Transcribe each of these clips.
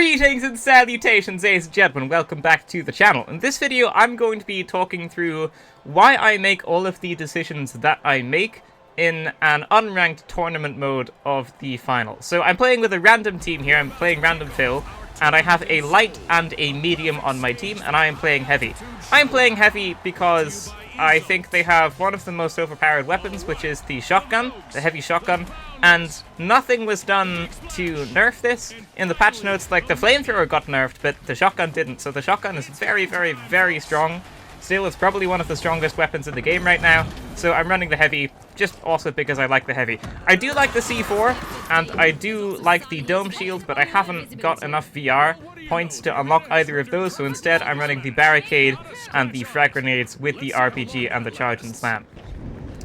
Greetings and salutations, ladies and gentlemen, welcome back to the channel. In this video, I'm going to be talking through why I make all of the decisions that I make in an unranked tournament mode of the final. So I'm playing with a random team here, I'm playing Random Phil, and I have a light and a medium on my team, and I am playing heavy. I'm playing heavy because I think they have one of the most overpowered weapons, which is the shotgun, the heavy shotgun, and nothing was done to nerf this. In the patch notes, like, the flamethrower got nerfed, but the shotgun didn't, so the shotgun is very, very, very strong. Still, it's probably one of the strongest weapons in the game right now, so I'm running the heavy, just also because I like the heavy. I do like the C4, and I do like the dome shield, but I haven't got enough VR points to unlock either of those, so instead I'm running the barricade and the frag grenades with the RPG and the charge and slam.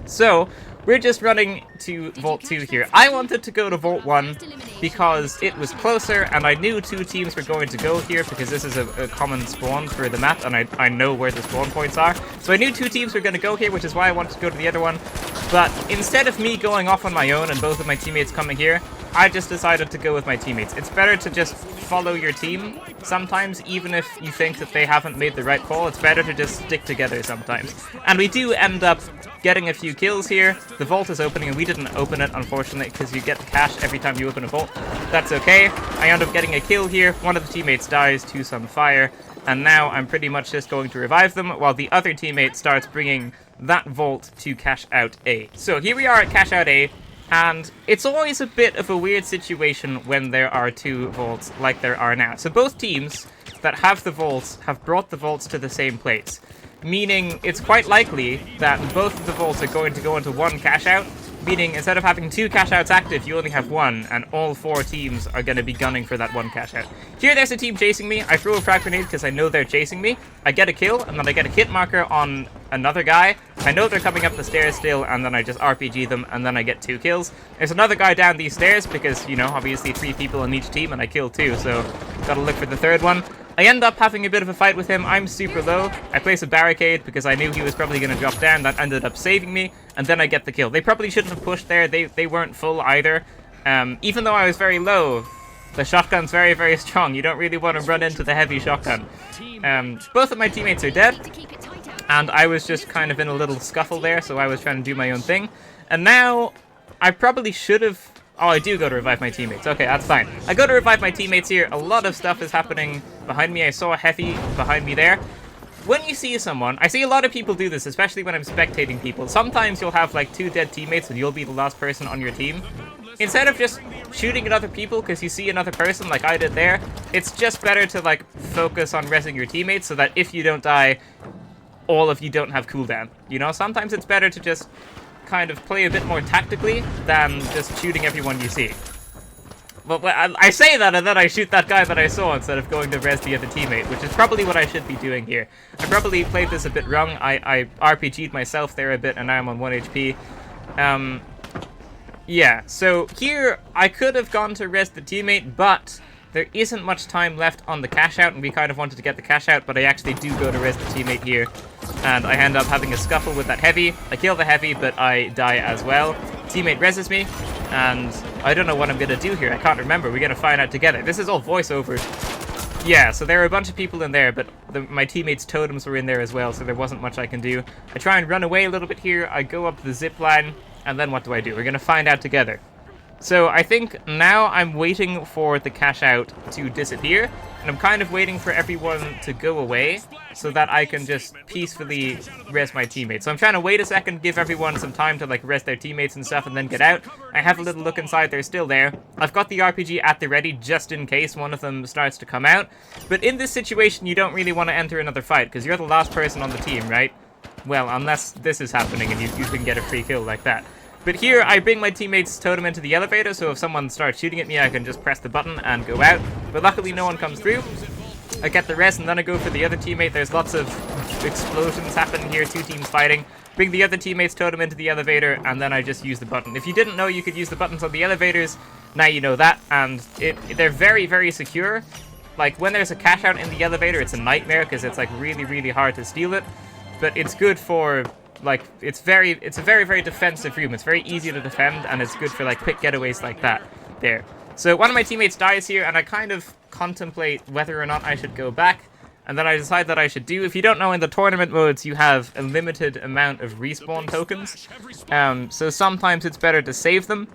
So, we're just running to Vault 2 here. I wanted to go to Vault 1 because it was closer, and I knew two teams were going to go here because this is a common spawn for the map, and I know where the spawn points are. So I knew two teams were going to go here, which is why I wanted to go to the other one. But instead of me going off on my own and both of my teammates coming here, I just decided to go with my teammates. It's better to just follow your team sometimes, even if you think that they haven't made the right call. It's better to just stick together sometimes. And we do end up getting a few kills here. The vault is opening, and we didn't open it, unfortunately, because you get the cash every time you open a vault. That's okay. I end up getting a kill here. One of the teammates dies to some fire, and now I'm pretty much just going to revive them, while the other teammate starts bringing that vault to cash out A. So here we are at cash out A, and it's always a bit of a weird situation when there are two vaults like there are now. So both teams that have the vaults have brought the vaults to the same place, meaning it's quite likely that both of the vaults are going to go into one cash out, meaning instead of having two cash outs active, you only have one, and all four teams are going to be gunning for that one cash out. Here there's a team chasing me. I throw a frag grenade because I know they're chasing me. I get a kill, and then I get a hit marker on another guy. I know they're coming up the stairs still, and then I just RPG them, and then I get 2 kills. There's another guy down these stairs because, you know, obviously 3 people in each team, and I kill 2, so gotta look for the third one. I end up having a bit of a fight with him. I'm super low. I place a barricade because I knew he was probably going to drop down. That ended up saving me, and then I get the kill. They probably shouldn't have pushed there. They weren't full either. Even though I was very low, the shotgun's very, very strong. You don't really want to run into the heavy shotgun. Both of my teammates are dead, and I was just kind of in a little scuffle there, so I was trying to do my own thing. And now, I probably should have... Oh, I do go to revive my teammates. Okay, that's fine. I go to revive my teammates here. A lot of stuff is happening behind me. I saw a heavy behind me there. When you see someone, I see a lot of people do this, especially when I'm spectating people. Sometimes you'll have like 2 dead teammates and you'll be the last person on your team. Instead of just shooting at other people because you see another person like I did there, it's just better to like focus on rezzing your teammates so that if you don't die, all of you don't have cooldown. You know, sometimes it's better to just kind of play a bit more tactically than just shooting everyone you see. Well, I say that and then I shoot that guy that I saw instead of going to res the other teammate, which is probably what I should be doing here. I probably played this a bit wrong. I RPG'd myself there a bit, and now I'm on 1 HP. Yeah, so here I could have gone to res the teammate, but there isn't much time left on the cash out, and we kind of wanted to get the cash out, but I actually do go to res the teammate here. And I end up having a scuffle with that heavy. I kill the heavy, but I die as well. Teammate reses me, and I don't know what I'm going to do here. I can't remember. We're going to find out together. This is all voiceovers. Yeah, so there are a bunch of people in there, but my teammates' totems were in there as well, so there wasn't much I can do. I try and run away a little bit here. I go up the zip line, and then what do? We're going to find out together. So I think now I'm waiting for the cash out to disappear, and I'm kind of waiting for everyone to go away so that I can just peacefully res my teammates. So I'm trying to wait a second, give everyone some time to like res their teammates and stuff, and then get out. I have a little look inside, they're still there. I've got the RPG at the ready just in case one of them starts to come out. But in this situation, you don't really want to enter another fight because you're the last person on the team, right? Well, unless this is happening and you can get a free kill like that. But here, I bring my teammate's totem into the elevator, so if someone starts shooting at me, I can just press the button and go out. But luckily, no one comes through. I get the rest, and then I go for the other teammate. There's lots of explosions happening here, 2 teams fighting. Bring the other teammate's totem into the elevator, and then I just use the button. If you didn't know you could use the buttons on the elevators, now you know that, and they're very, very secure. Like, when there's a cash out in the elevator, it's a nightmare, because it's, like, really, really hard to steal it. But it's good for... like, it's a very, very defensive room. It's very easy to defend, and it's good for, like, quick getaways like that there. So one of my teammates dies here, and I kind of contemplate whether or not I should go back. And then I decide that I should do. If you don't know, in the tournament modes, you have a limited amount of respawn tokens. So sometimes it's better to save them.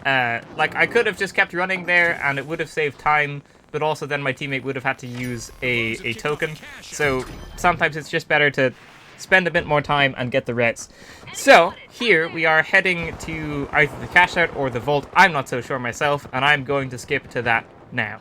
Like, I could have just kept running there, and it would have saved time, but also then my teammate would have had to use a token. So sometimes it's just better to spend a bit more time and get the reds. So here we are heading to either the cash out or the vault. I'm not so sure myself, and I'm going to skip to that now.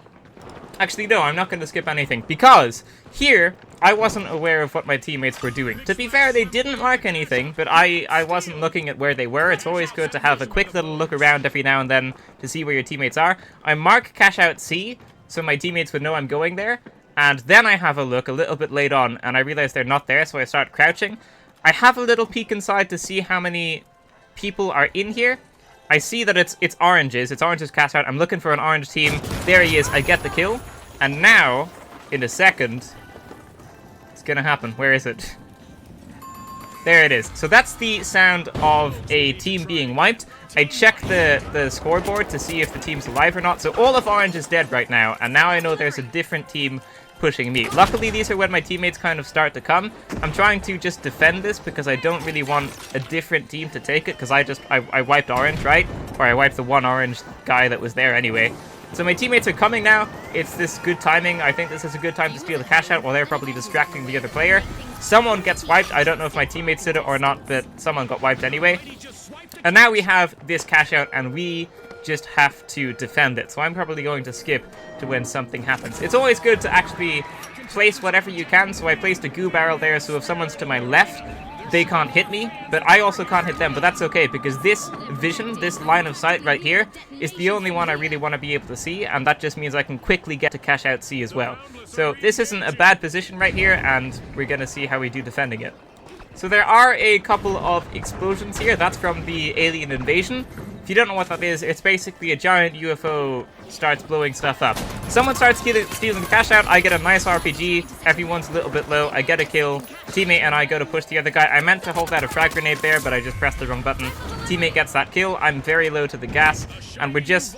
Actually, no, I'm not going to skip anything, because here I wasn't aware of what my teammates were doing. To be fair, they didn't mark anything, but I wasn't looking at where they were. It's always good to have a quick little look around every now and then to see where your teammates are. I mark cash out C, so my teammates would know I'm going there, and then I have a look a little bit late on, and I realize they're not there, so I start crouching. I have a little peek inside to see how many people are in here. I see that it's oranges. It's oranges cast out. I'm looking for an orange team. There he is. I get the kill. And now, in a second, it's gonna happen. Where is it? There it is. So that's the sound of a team being wiped. I check the scoreboard to see if the team's alive or not. So all of orange is dead right now. And now I know there's a different team pushing me. Luckily, these are when my teammates kind of start to come. I'm trying to just defend this because I don't really want a different team to take it, because I wiped orange, right? Or I wiped the one orange guy that was there anyway. So my teammates are coming now. It's this good timing. I think this is a good time to steal the cash out while they're probably distracting the other player. Someone gets wiped. I don't know if my teammates did it or not, but someone got wiped anyway. And now we have this cash out, and we just have to defend it. So I'm probably going to skip to when something happens. It's always good to actually place whatever you can. So I placed a goo barrel there, so if someone's to my left, they can't hit me, but I also can't hit them. But that's okay, because this vision, this line of sight right here, is the only one I really want to be able to see, and that just means I can quickly get to cash out C as well. So this isn't a bad position right here, and we're going to see how we do defending it. So there are a couple of explosions here. That's from the alien invasion. If you don't know what that is, it's basically a giant UFO starts blowing stuff up. Someone starts stealing the cash out. I get a nice RPG. Everyone's a little bit low. I get a kill. Teammate and I go to push the other guy. I meant to hold out a frag grenade there, but I just pressed the wrong button. Teammate gets that kill. I'm very low to the gas, and we're just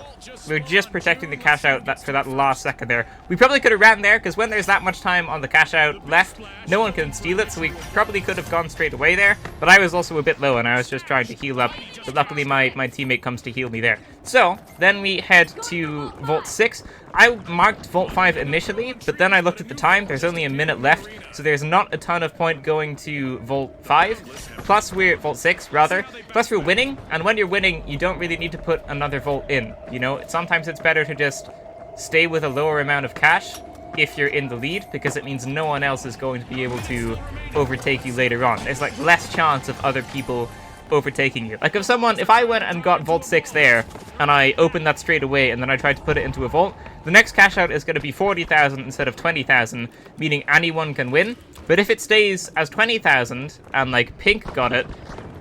protecting the cash out for that last second there. We probably could have ran there, because when there's that much time on the cash out left, no one can steal it, so we probably could have gone straight away there. But I was also a bit low, and I was just trying to heal up. But luckily my teammate comes to heal me there. So then we head to Vault 6. I marked Vault 5 initially, but then I looked at the time. There's only a minute left, so there's not a ton of point going to Vault 5. Plus we're Vault 6, rather. Plus we're winning, and when you're winning, you don't really need to put another Vault in. You know, sometimes it's better to just stay with a lower amount of cash if you're in the lead, because it means no one else is going to be able to overtake you later on. There's like less chance of other people overtaking you. Like if I went and got Vault 6 there, and I opened that straight away, and then I tried to put it into a vault, the next cash out is going to be 40,000 instead of 20,000, meaning anyone can win. But if it stays as 20,000, and like Pink got it,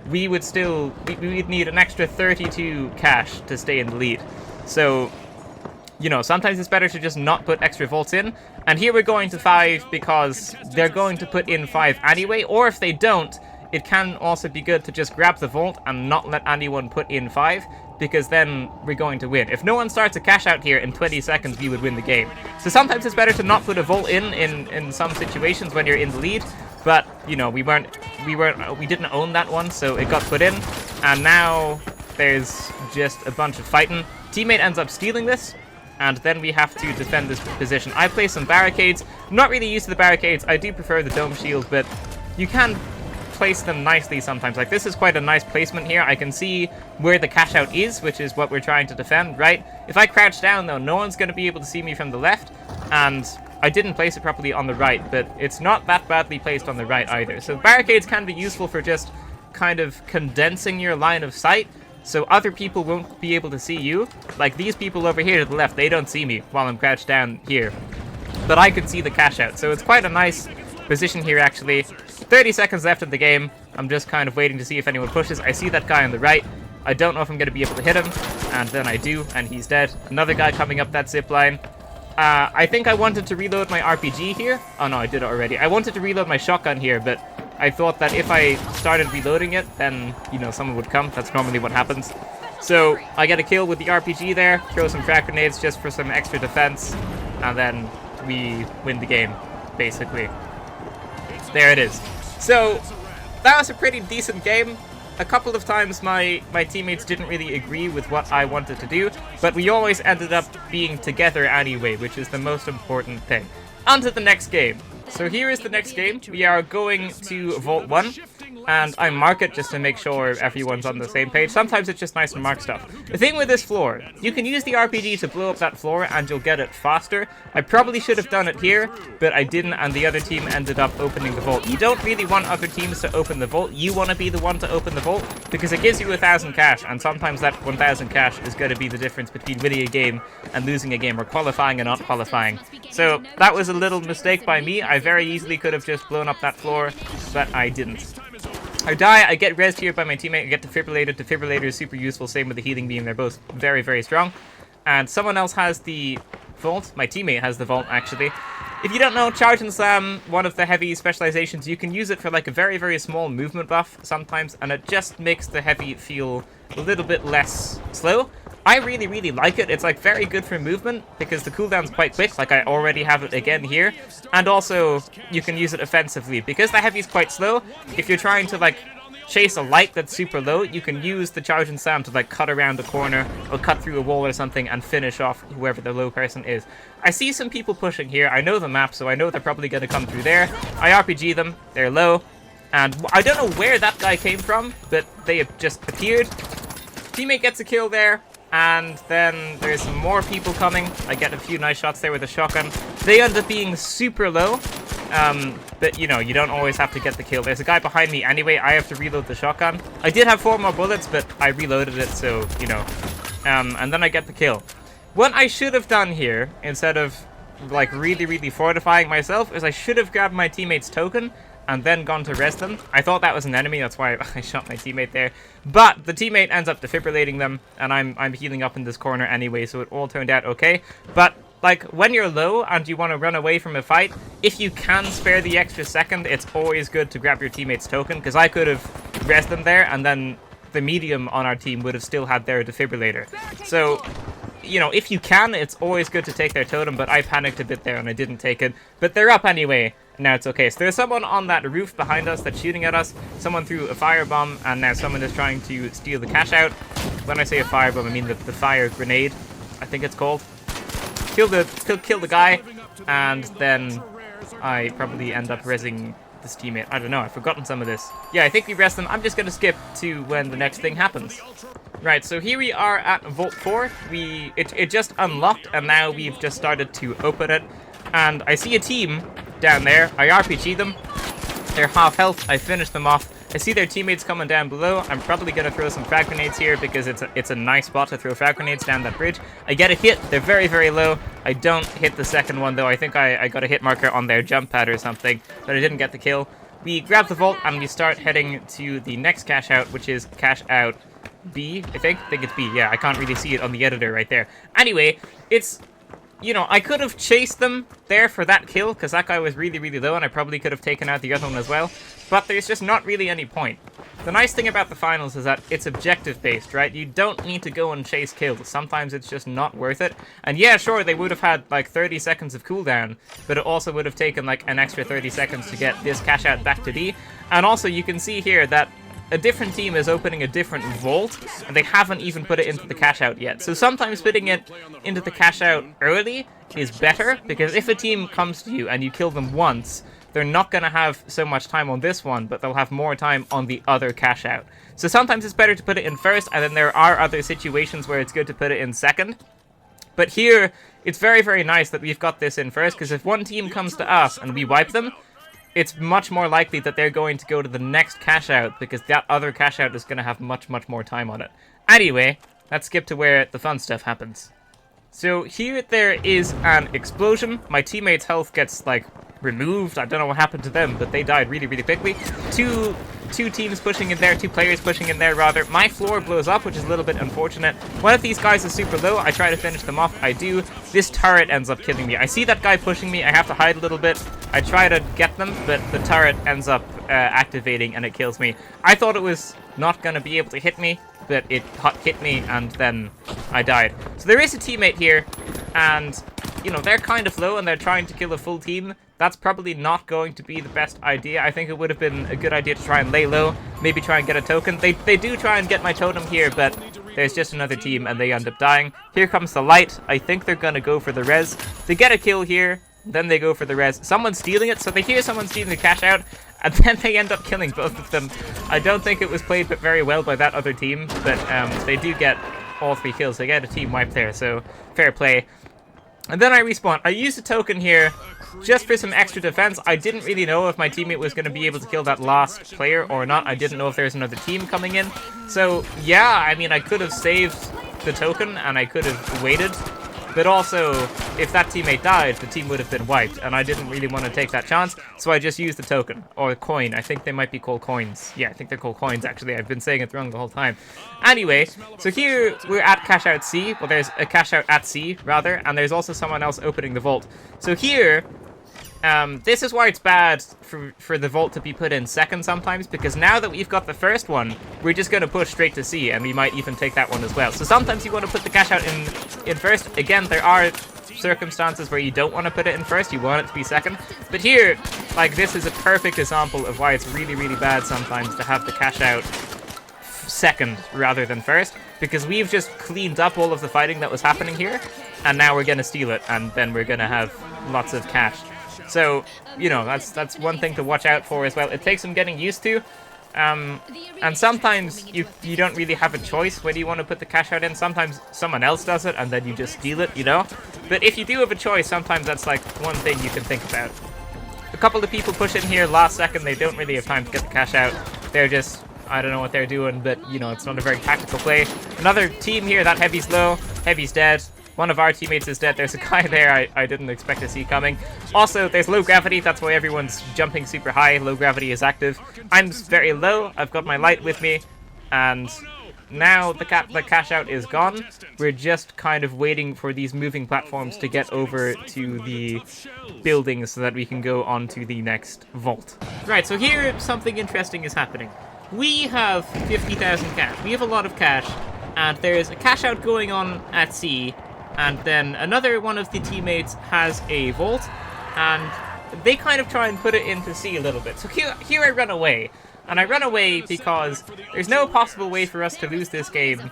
we'd need an extra 32 cash to stay in the lead. So, you know, sometimes it's better to just not put extra vaults in. And here we're going to 5 because they're going to put in 5 anyway, or if they don't, it can also be good to just grab the vault and not let anyone put in 5, because then we're going to win. If no one starts a cash out here in 20 seconds, we would win the game. So sometimes it's better to not put a vault in some situations when you're in the lead, but you know, we didn't own that one, so it got put in, and now there's just a bunch of fighting. Teammate ends up stealing this, and then we have to defend this position. I play some barricades. I'm not really used to the barricades. I do prefer the dome shield, but you can place them nicely sometimes. Like, this is quite a nice placement here. I can see where the cash out is, which is what we're trying to defend, right? If I crouch down, though, no one's going to be able to see me from the left, and I didn't place it properly on the right, but it's not that badly placed on the right either. So barricades can be useful for just kind of condensing your line of sight, so other people won't be able to see you. Like these people over here to the left, they don't see me while I'm crouched down here, but I can see the cash out. So it's quite a nice position here, actually. 30 seconds left in the game. I'm just kind of waiting to see if anyone pushes. I see that guy on the right. I don't know if I'm going to be able to hit him, and then I do, and he's dead. Another guy coming up that zip line. I think I wanted to reload my RPG here. Oh no, I did it already. I wanted to reload my shotgun here, but I thought that if I started reloading it, then, you know, someone would come. That's normally what happens. So I get a kill with the RPG there, throw some frag grenades just for some extra defense, and then we win the game, basically. There it is. So that was a pretty decent game. A couple of times my teammates didn't really agree with what I wanted to do, but we always ended up being together anyway, which is the most important thing. On to the next game. So here is the next game. We are going to Vault 1, and I mark it just to make sure everyone's on the same page. Sometimes it's just nice to mark stuff. The thing with this floor, you can use the RPG to blow up that floor and you'll get it faster. I probably should have done it here, but I didn't, and the other team ended up opening the vault. You don't really want other teams to open the vault. You want to be the one to open the vault, because it gives you 1,000 cash, and sometimes that 1,000 cash is going to be the difference between winning a game and losing a game, or qualifying and not qualifying. So that was a little mistake by me. I very easily could have just blown up that floor, but I didn't. I die, I get rezzed here by my teammate, I get defibrillated. Defibrillator is super useful, same with the healing beam, they're both very, very strong. And someone else has the vault, my teammate has the vault actually. If you don't know, Charge and Slam, one of the heavy specializations, you can use it for like a very, very small movement buff sometimes, and it just makes the heavy feel a little bit less slow. I really, really like it. It's like very good for movement because the cooldown's quite quick, like I already have it again here. And also, you can use it offensively. Because the heavy's quite slow, if you're trying to like chase a light that's super low, you can use the Charge and Slam to like cut around a corner or cut through a wall or something and finish off whoever the low person is. I see some people pushing here. I know the map, so I know they're probably going to come through there. I RPG them. They're low. And I don't know where that guy came from, but they have just appeared. Teammate gets a kill there. And then there's some more people coming. I get a few nice shots there with a shotgun. They end up being super low. But, you know, you don't always have to get the kill. There's a guy behind me anyway. I have to reload the shotgun. I did have 4 more bullets, but I reloaded it, so, you know. And then I get the kill. What I should have done here, instead of, like, really, really fortifying myself, is I should have grabbed my teammate's token and then gone to rest them. I thought that was an enemy, that's why I shot my teammate there. But the teammate ends up defibrillating them, and I'm healing up in this corner anyway, so it all turned out okay. But, like, when you're low and you want to run away from a fight, if you can spare the extra second, it's always good to grab your teammate's token, because I could have rest them there, and then the medium on our team would have still had their defibrillator. So, you know, if you can, it's always good to take their totem, but I panicked a bit there and I didn't take it. But they're up anyway. Now it's okay. So there's someone on that roof behind us that's shooting at us. Someone threw a firebomb, and now someone is trying to steal the cash out. When I say a firebomb, I mean the fire grenade, I think it's called. Kill the guy, and then I probably end up rezzing this teammate. I don't know, I've forgotten some of this. Yeah, I think we rest them. I'm just gonna skip to when the next thing happens. Right, so here we are at Vault 4. It just unlocked, and now we've just started to open it. And I see a team down there. I RPG them. They're half health. I finish them off. I see their teammates coming down below. I'm probably going to throw some frag grenades here because it's a nice spot to throw frag grenades down that bridge. I get a hit. They're very, very low. I don't hit the second one, though. I think I got a hit marker on their jump pad or something, but I didn't get the kill. We grab the vault, and we start heading to the next cash out, which is cash out B, I think it's B. Yeah, I can't really see it on the editor right there. Anyway, it's, you know, I could have chased them there for that kill, because that guy was really, really low, and I probably could have taken out the other one as well. But there's just not really any point. The nice thing about the finals is that it's objective-based, right? You don't need to go and chase kills. Sometimes it's just not worth it. And yeah, sure, they would have had, like, 30 seconds of cooldown, but it also would have taken, like, an extra 30 seconds to get this cash out back to D. And also, you can see here that a different team is opening a different vault, and they haven't even put it into the cash out yet. So sometimes putting it into the cash out early is better, because if a team comes to you and you kill them once, they're not going to have so much time on this one, but they'll have more time on the other cash out. So sometimes it's better to put it in first, and then there are other situations where it's good to put it in second. But here, it's very, very nice that we've got this in first, because if one team comes to us and we wipe them, it's much more likely that they're going to go to the next cash out, because that other cash out is going to have much, much more time on it. Anyway, let's skip to where the fun stuff happens. So here there is an explosion. My teammate's health gets, like, removed. I don't know what happened to them, but they died really, really quickly. Two teams pushing in there, 2 players pushing in there, rather. My floor blows up, which is a little bit unfortunate. One of these guys is super low. I try to finish them off. I do. This turret ends up killing me. I see that guy pushing me. I have to hide a little bit. I try to get them, but the turret ends up activating, and it kills me. I thought it was not going to be able to hit me, but it hit me, and then I died. So there is a teammate here, and, you know, they're kind of low, and they're trying to kill a full team. That's probably not going to be the best idea. I think it would have been a good idea to try and lay low, maybe try and get a token. They do try and get my totem here, but there's just another team, and they end up dying. Here comes the light. I think they're going to go for the res. They get a kill here, then they go for the res. Someone's stealing it, so they hear someone stealing the cash out, and then they end up killing both of them. I don't think it was played very well by that other team, but they do get all 3 kills. They get a team wipe there, so fair play. And then I respawn. I used a token here just for some extra defense. I didn't really know if my teammate was going to be able to kill that last player or not. I didn't know if there was another team coming in. So, yeah, I mean, I could have saved the token and I could have waited. But also, if that teammate died, the team would have been wiped, and I didn't really want to take that chance, so I just used the token, or coin. I think they might be called coins. Yeah, I think they're called coins, actually. I've been saying it wrong the whole time. Anyway, so here we're at cash out C. Well, there's a cash out at C, rather, and there's also someone else opening the vault. So here, this is why it's bad for the vault to be put in second sometimes, because now that we've got the first one, we're just going to push straight to C, and we might even take that one as well. So sometimes you want to put the cash out in first. Again, there are circumstances where you don't want to put it in first, you want it to be second. But here, like, this is a perfect example of why it's really, really bad sometimes to have the cash out second rather than first, because we've just cleaned up all of the fighting that was happening here, and now we're going to steal it, and then we're going to have lots of cash. So, you know, that's one thing to watch out for as well. It takes some getting used to, and sometimes you don't really have a choice whether you want to put the cash out in. Sometimes someone else does it, and then you just steal it, you know? But if you do have a choice, sometimes that's like one thing you can think about. A couple of people push in here last second. They don't really have time to get the cash out. They're just, I don't know what they're doing, but, you know, it's not a very tactical play. Another team here, that Heavy's low. Heavy's dead. One of our teammates is dead. There's a guy there I didn't expect to see coming. Also, there's low gravity. That's why everyone's jumping super high. Low gravity is active. I'm very low. I've got my light with me. And now the cash out is gone. We're just kind of waiting for these moving platforms to get over to the buildings so that we can go on to the next vault. Right, so here something interesting is happening. We have 50,000 cash. We have a lot of cash. And there's a cash out going on at C. And then another one of the teammates has a vault, and they kind of try and put it into C a little bit. So here I run away, and I run away because there's no possible way for us to lose this game.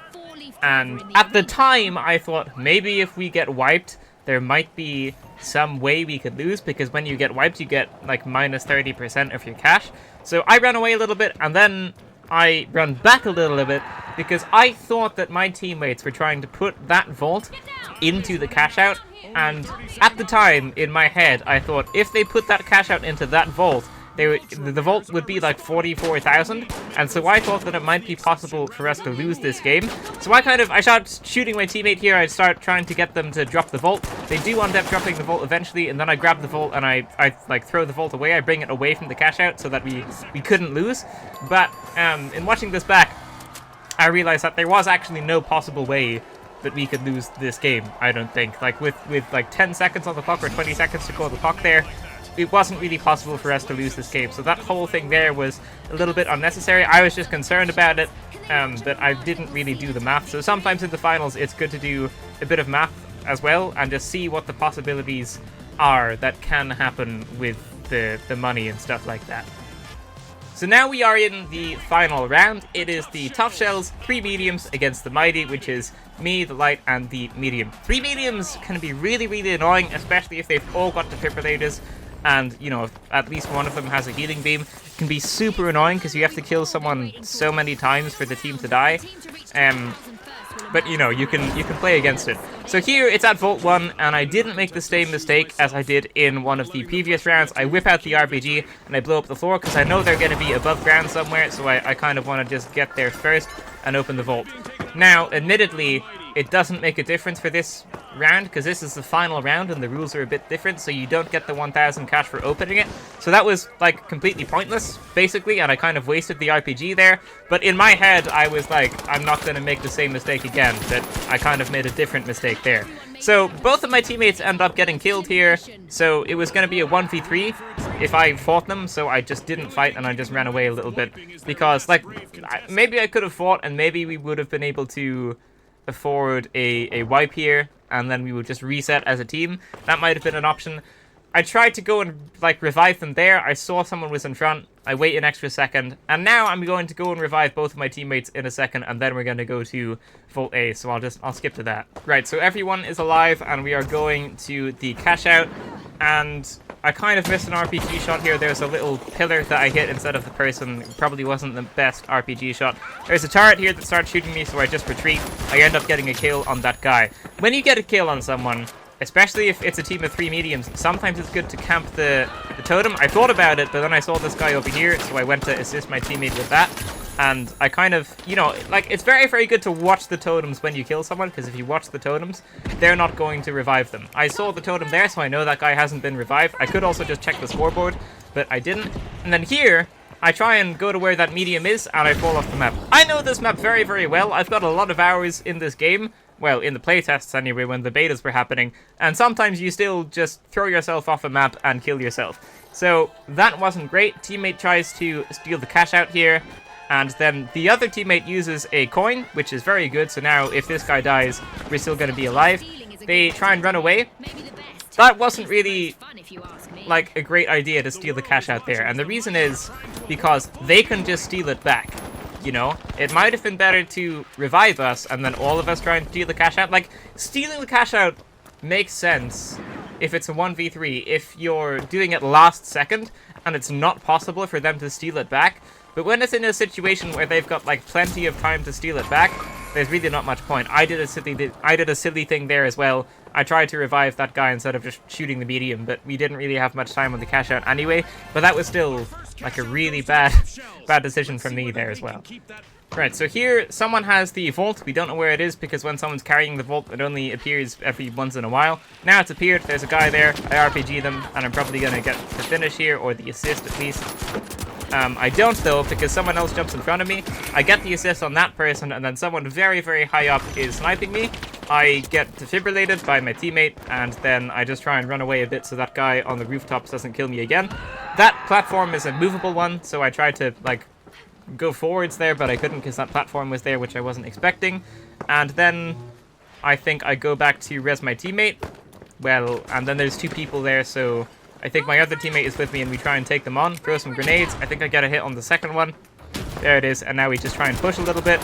And at the time, I thought maybe if we get wiped, there might be some way we could lose, because when you get wiped, you get like minus 30% of your cash. So I ran away a little bit, and then I run back a little bit, because I thought that my teammates were trying to put that vault into the cash out, and at the time, in my head, I thought if they put that cash out into that vault, the vault would be like 44,000, and so I thought that it might be possible for us to lose this game. So I started shooting my teammate here. I start trying to get them to drop the vault. They do end up dropping the vault eventually, and then I grab the vault and I like throw the vault away. I bring it away from the cash out so that we couldn't lose. But in watching this back, I realized that there was actually no possible way that we could lose this game, I don't think. Like, with like 10 seconds on the clock or 20 seconds to go the clock there, it wasn't really possible for us to lose this game. So that whole thing there was a little bit unnecessary. I was just concerned about it, but I didn't really do the math. So sometimes in the finals, it's good to do a bit of math as well and just see what the possibilities are that can happen with the money and stuff like that. So now we are in the final round. It is the tough shells, 3 mediums against the mighty, which is me, the light, and the medium. 3 mediums can be really, really annoying, especially if they've all got defibrillators, and, you know, if at least one of them has a healing beam. It can be super annoying because you have to kill someone so many times for the team to die. But, you know, you can play against it. So here, it's at Vault 1, and I didn't make the same mistake as I did in one of the previous rounds. I whip out the RPG, and I blow up the floor, because I know they're going to be above ground somewhere, so I kind of want to just get there first and open the vault. Now, admittedly, it doesn't make a difference for this round, because this is the final round, and the rules are a bit different, so you don't get the 1,000 cash for opening it. So that was, like, completely pointless, basically, and I kind of wasted the RPG there. But in my head, I was like, I'm not going to make the same mistake again, that I kind of made a different mistake there. So both of my teammates end up getting killed here, so it was going to be a 1v3 if I fought them, so I just didn't fight and I just ran away a little bit, because, like, maybe I could have fought and maybe we would have been able to afford a wipe here, and then we would just reset as a team. That might have been an option. I tried to go and, like, revive them there. I saw someone was in front. I wait an extra second. And now I'm going to go and revive both of my teammates in a second. And then we're going to go to Vault A. So I'll skip to that. Right, so everyone is alive. And we are going to the cash out. And I kind of missed an RPG shot here. There's a little pillar that I hit instead of the person. It probably wasn't the best RPG shot. There's a turret here that starts shooting me. So I just retreat. I end up getting a kill on that guy. When you get a kill on someone, especially if it's a team of 3 mediums, sometimes it's good to camp the totem. I thought about it, but then I saw this guy over here, so I went to assist my teammate with that. And I kind of, you know, like, it's very, very good to watch the totems when you kill someone, because if you watch the totems, they're not going to revive them. I saw the totem there, so I know that guy hasn't been revived. I could also just check the scoreboard, but I didn't. And then here, I try and go to where that medium is, and I fall off the map. I know this map very, very well. I've got a lot of hours in this game. Well, in the playtests anyway, when the betas were happening. And sometimes you still just throw yourself off a map and kill yourself. So that wasn't great. Teammate tries to steal the cash out here. And then the other teammate uses a coin, which is very good. So now if this guy dies, we're still going to be alive. They try and run away. That wasn't really, like, a great idea to steal the cash out there. And the reason is because they can just steal it back. You know, it might have been better to revive us and then all of us try and steal the cash out. Like, stealing the cash out makes sense if it's a 1v3, if you're doing it last second and it's not possible for them to steal it back. But when it's in a situation where they've got, like, plenty of time to steal it back, there's really not much point. I did a silly thing there as well. I tried to revive that guy instead of just shooting the medium, but we didn't really have much time on the cash out anyway. But that was still, like, a really bad decision from me there as well. Right, so here someone has the vault. We don't know where it is because when someone's carrying the vault, it only appears every once in a while. Now it's appeared. There's a guy there. I RPG them, and I'm probably going to get the finish here, or the assist at least. I don't, though, because someone else jumps in front of me. I get the assist on that person, and then someone very, very high up is sniping me. I get defibrillated by my teammate, and then I just try and run away a bit so that guy on the rooftops doesn't kill me again. That platform is a movable one, so I tried to, like, go forwards there, but I couldn't because that platform was there, which I wasn't expecting. And then I think I go back to res my teammate. Well, and then there's 2 people there, so I think my other teammate is with me and we try and take them on. Throw some grenades. I think I get a hit on the second one. There it is. And now we just try and push a little bit.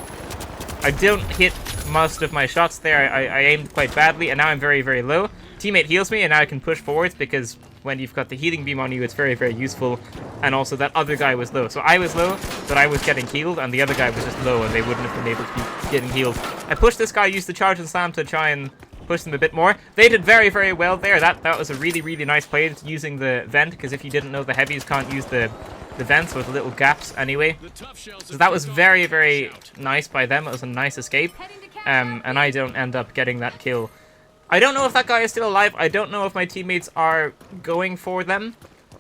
I don't hit most of my shots there. I aimed quite badly, and now I'm very, very low. Teammate heals me, and now I can push forwards because when you've got the healing beam on you, it's very, very useful. And also that other guy was low. So I was low, but I was getting healed, and the other guy was just low, and they wouldn't have been able to be getting healed. I pushed this guy, used the charge and slam to try and push them a bit more. They did very, very well there. That was a really, really nice play using the vent, because if you didn't know, the heavies can't use the vents with little gaps anyway. So that was very, very nice by them. It was a nice escape. And I don't end up getting that kill. I don't know if that guy is still alive. I don't know if my teammates are going for them.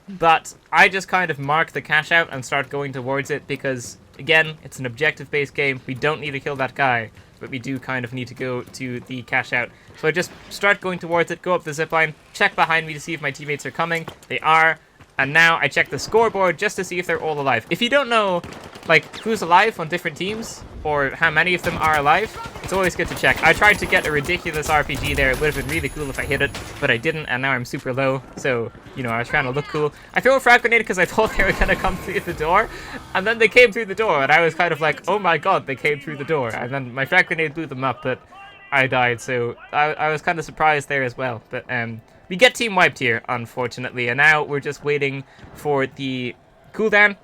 But I just kind of mark the cash out and start going towards it because, again, it's an objective-based game. We don't need to kill that guy, but we do kind of need to go to the cash out. So I just start going towards it, go up the zipline, check behind me to see if my teammates are coming. They are. And now I check the scoreboard just to see if they're all alive. If you don't know, like, who's alive on different teams, or how many of them are alive, it's always good to check. I tried to get a ridiculous RPG there. It would have been really cool if I hit it, but I didn't, and now I'm super low. So, you know, I was trying to look cool. I threw a frag grenade because I thought they were going to come through the door, and then they came through the door, and I was kind of like, oh my god, they came through the door. And then my frag grenade blew them up, but I died, so I was kind of surprised there as well. But, we get team wiped here, unfortunately, and now we're just waiting for the cooldown.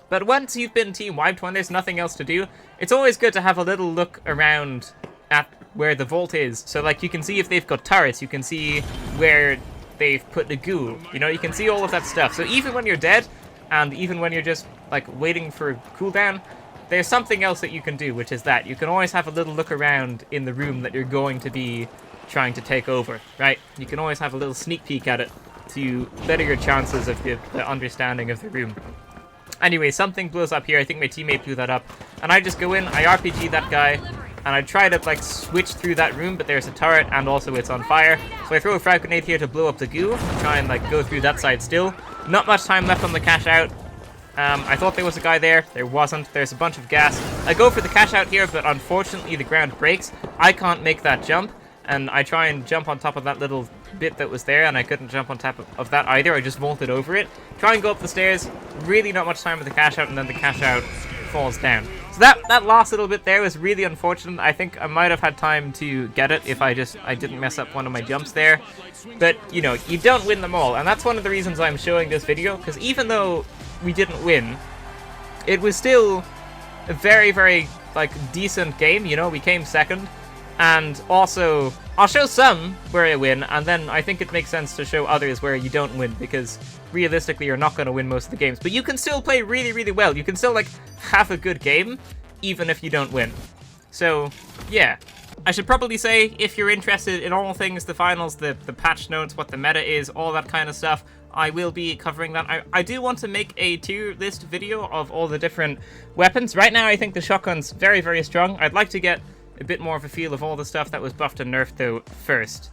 But once you've been team wiped, when there's nothing else to do, it's always good to have a little look around at where the vault is. So, like, you can see if they've got turrets, you can see where they've put the goo, you know, you can see all of that stuff. So even when you're dead, and even when you're just, like, waiting for cooldown, there's something else that you can do, which is that you can always have a little look around in the room that you're going to be trying to take over, right? You can always have a little sneak peek at it to better your chances of the understanding of the room. Anyway, something blows up here. I think my teammate blew that up. And I just go in, I RPG that guy, and I try to like switch through that room, but there's a turret and also it's on fire. So I throw a frag grenade here to blow up the goo, try and like go through that side still. Not much time left on the cash out. I thought there was a guy there. There wasn't. There's a bunch of gas. I go for the cash out here, but unfortunately the ground breaks. I can't make that jump, and I try and jump on top of that little bit that was there, and I couldn't jump on top of that either. I just vaulted over it. Try and go up the stairs. Really not much time with the cash out, and then the cash out falls down. So that last little bit there was really unfortunate. I think I might have had time to get it if I didn't mess up one of my jumps there. But, you know, you don't win them all, and that's one of the reasons I'm showing this video, because even though we didn't win, it was still a very, very, like, decent game, you know, we came second, and also, I'll show some where I win, and then I think it makes sense to show others where you don't win, because realistically you're not going to win most of the games, but you can still play really, really well. You can still, like, have a good game, even if you don't win. So, yeah. I should probably say, if you're interested in all things, the finals, the patch notes, what the meta is, all that kind of stuff, I will be covering that. I do want to make a tier list video of all the different weapons. Right now, I think the shotgun's very, very strong. I'd like to get a bit more of a feel of all the stuff that was buffed and nerfed, though, first.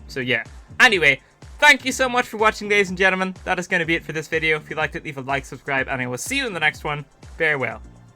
So, yeah. Anyway, thank you so much for watching, ladies and gentlemen. That is going to be it for this video. If you liked it, leave a like, subscribe, and I will see you in the next one. Farewell.